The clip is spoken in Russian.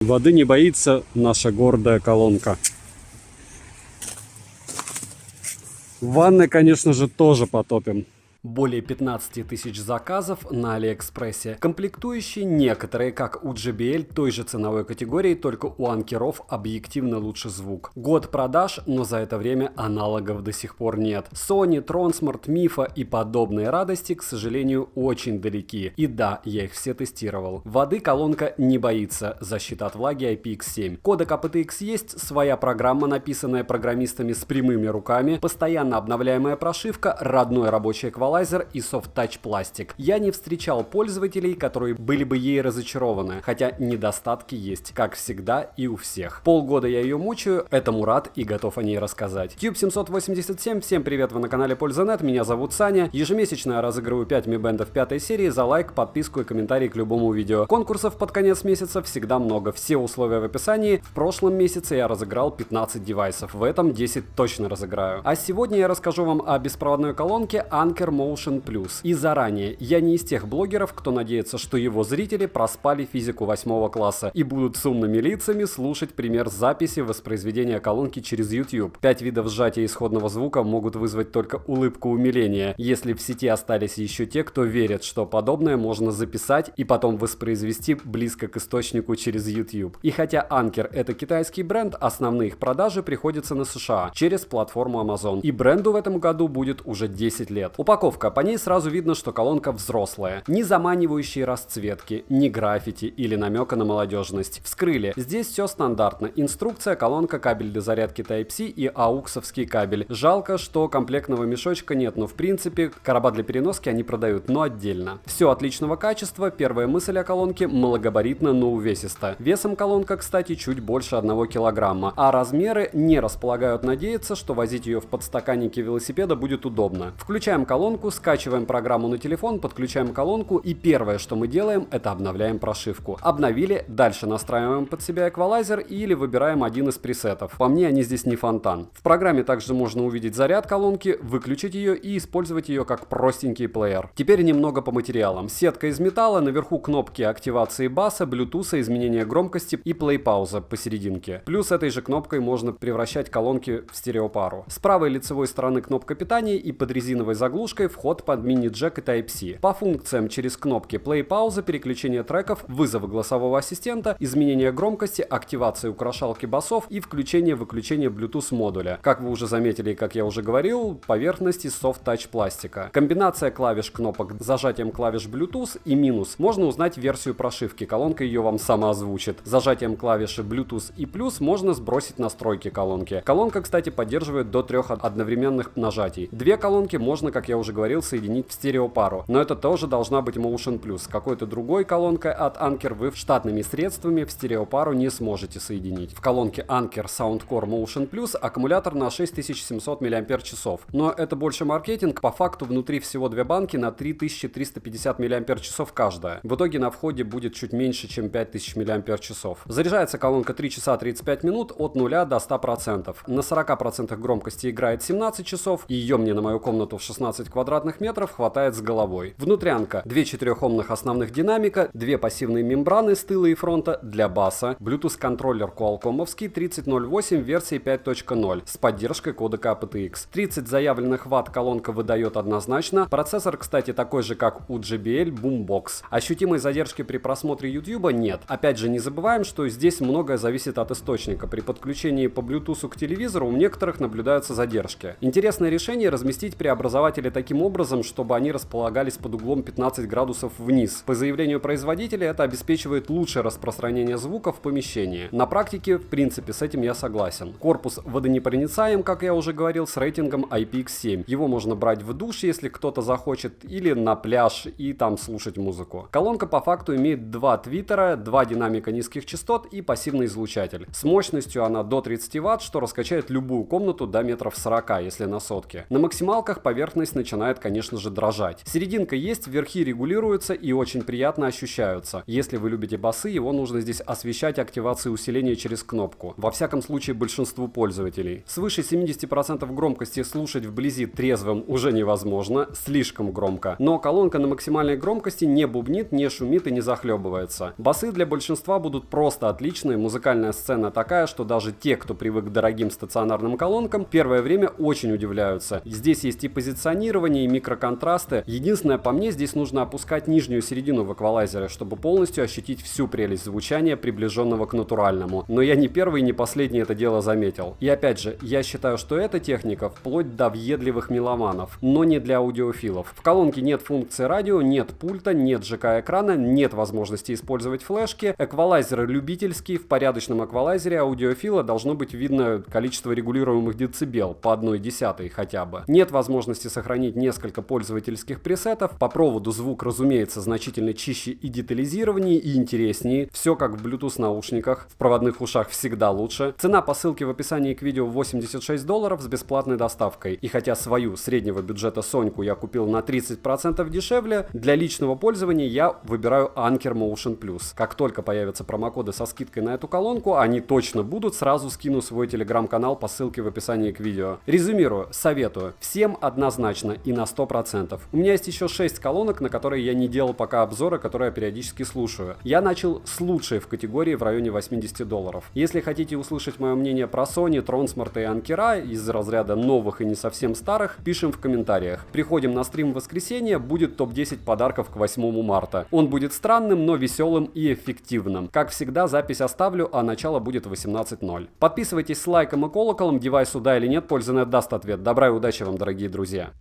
Воды не боится наша гордая колонка. В ванной, конечно же, тоже потопим. Более 15 тысяч заказов на Алиэкспрессе. Комплектующие некоторые, как у JBL, той же ценовой категории, только у анкеров объективно лучше звук. Год продаж, но за это время аналогов до сих пор нет. Sony, Tronsmart, Mifa и подобные радости, к сожалению, очень далеки. И да, я их все тестировал. Воды колонка не боится. Защита от влаги IPX7. Кодек aptX есть, своя программа, написанная программистами с прямыми руками, постоянно обновляемая прошивка, родной рабочий эквалайзер и Soft Touch пластик. Я не встречал пользователей, которые были бы ей разочарованы, хотя недостатки есть, как всегда и у всех. Полгода я ее мучаю, этому рад и готов о ней рассказать. Tube 787, всем привет, вы на канале Польза.нет, меня зовут Саня. Ежемесячно я разыгрываю 5 мибендов 5 серии за лайк, подписку и комментарий к любому видео. Конкурсов под конец месяца всегда много, все условия в описании. В прошлом месяце я разыграл 15 девайсов, в этом 10 точно разыграю. А сегодня я расскажу вам о беспроводной колонке Anker Motion Plus. И заранее, я не из тех блогеров, кто надеется, что его зрители проспали физику 8 класса и будут с умными лицами слушать пример записи воспроизведения колонки через YouTube. 5 видов сжатия исходного звука могут вызвать только улыбку умиления, если в сети остались еще те, кто верит, что подобное можно записать и потом воспроизвести близко к источнику через YouTube. И хотя Anker это китайский бренд, основные их продажи приходятся на США через платформу Amazon. И бренду в этом году будет уже 10 лет. Упаковка. По ней сразу видно, что колонка взрослая. Ни заманивающие расцветки, ни граффити или намека на молодежность. Вскрыли. Здесь все стандартно. Инструкция, колонка, кабель для зарядки Type-C и ауксовский кабель. Жалко, что комплектного мешочка нет, но в принципе короба для переноски они продают, но отдельно. Все отличного качества. Первая мысль о колонке: малогабаритно, но увесисто. Весом колонка, кстати, чуть больше 1 килограмма. А размеры не располагают надеяться, что возить ее в подстаканнике велосипеда будет удобно. Включаем колонку, скачиваем программу на телефон, подключаем колонку и первое, что мы делаем, это обновляем прошивку. Обновили, дальше настраиваем под себя эквалайзер или выбираем один из пресетов. По мне, они здесь не фонтан. В программе также можно увидеть заряд колонки, выключить ее и использовать ее как простенький плеер. Теперь немного по материалам. Сетка из металла, наверху кнопки активации баса, блютуса, изменения громкости и плей-пауза посерединке. Плюс этой же кнопкой можно превращать колонки в стереопару. С правой лицевой стороны кнопка питания и под резиновой заглушкой вход под мини-джек и Type-C. По функциям через кнопки play-пауза, переключение треков, вызов голосового ассистента, изменение громкости, активация украшалки басов и включение-выключение Bluetooth модуля. Как вы уже заметили и как я уже говорил, поверхности Soft Touch пластика. Комбинация клавиш кнопок с зажатием клавиш Bluetooth и минус. Можно узнать версию прошивки, колонка ее вам сама озвучит. Зажатием клавиши Bluetooth и плюс можно сбросить настройки колонки. Колонка, кстати, поддерживает до 3 одновременных нажатий. 2 колонки можно, как я уже говорил, соединить в стереопару, но это тоже должна быть Motion Plus. Какой-то другой колонкой от Anker вы штатными средствами в стереопару не сможете соединить. В колонке Anker Soundcore Motion Plus аккумулятор на 6700 мАч. Но это больше маркетинг, по факту внутри всего 2 банки на 3350 мАч каждая. В итоге на входе будет чуть меньше, чем 5000 мАч. Заряжается колонка 3 часа 35 минут от 0 до 100%. На 40% громкости играет 17 часов, и ее мне на мою комнату в 16 квадратных метров хватает с головой. Внутрянка: 2 4-омных основных динамика, 2 пассивные мембраны с тыла и фронта для баса, Bluetooth контроллер Qualcomm'овский 3008 версии 5.0 с поддержкой кодека aptX. 30 заявленных ватт колонка выдает однозначно. Процессор, кстати, такой же, как у JBL Boombox. Ощутимой задержки при просмотре YouTube нет. Опять же, не забываем, что здесь многое зависит от источника. При подключении по Bluetooth к телевизору у некоторых наблюдаются задержки. Интересное решение — разместить преобразователи таким образом, чтобы они располагались под углом 15 градусов вниз. По заявлению производителя, это обеспечивает лучшее распространение звука в помещении. На практике, в принципе, с этим я согласен. Корпус водонепроницаем, как я уже говорил, с рейтингом IPX7. Его можно брать в душ, если кто-то захочет, или на пляж и там слушать музыку. Колонка по факту имеет 2 твиттера, 2 динамика низких частот и пассивный излучатель. С мощностью она до 30 Вт, что раскачает любую комнату до метров 40, если на сотке. На максималках поверхность начинает начинает, конечно же, дрожать. Серединка есть, верхи регулируются и очень приятно ощущаются. Если вы любите басы, его нужно здесь освещать активацией усиления через кнопку. Во всяком случае, большинству пользователей. Свыше 70% громкости слушать вблизи трезвым уже невозможно, слишком громко. Но колонка на максимальной громкости не бубнит, не шумит и не захлебывается. Басы для большинства будут просто отличные, музыкальная сцена такая, что даже те, кто привык к дорогим стационарным колонкам, первое время очень удивляются. Здесь есть и позиционирование, и микроконтрасты. Единственное, по мне, здесь нужно опускать нижнюю середину в эквалайзере, чтобы полностью ощутить всю прелесть звучания, приближенного к натуральному. Но я не первый и не последний это дело заметил. И опять же, я считаю, что эта техника вплоть до въедливых меломанов, но не для аудиофилов. В колонке нет функции радио, нет пульта, нет ЖК-экрана, нет возможности использовать флешки. Эквалайзер любительский, в порядочном эквалайзере аудиофила должно быть видно количество регулируемых децибел, по 1/10 хотя бы. Нет возможности сохранить несколько пользовательских пресетов. По проводу звук, разумеется, значительно чище и детализированнее, и интереснее. Все как в Bluetooth наушниках. В проводных ушах всегда лучше. Цена по ссылке в описании к видео $86 с бесплатной доставкой. И хотя свою среднего бюджета Соньку я купил на 30% дешевле, для личного пользования я выбираю Anker Motion Plus. Как только появятся промокоды со скидкой на эту колонку, они точно будут, сразу скину свой телеграм-канал по ссылке в описании к видео. Резюмирую, советую. Всем однозначно и на 100%. У меня есть еще 6 колонок, на которые я не делал пока обзоры, которые я периодически слушаю. Я начал с лучшей в категории в районе $80. Если хотите услышать мое мнение про Sony, Tronsmart и Anker из разряда новых и не совсем старых, пишем в комментариях. Приходим на стрим в воскресенье, будет топ-10 подарков к 8 марта. Он будет странным, но веселым и эффективным. Как всегда, запись оставлю, а начало будет в 18:00. Подписывайтесь с лайком и колоколом, девайс сюда или нет, польза нет даст ответ. Добра и удачи вам, дорогие друзья.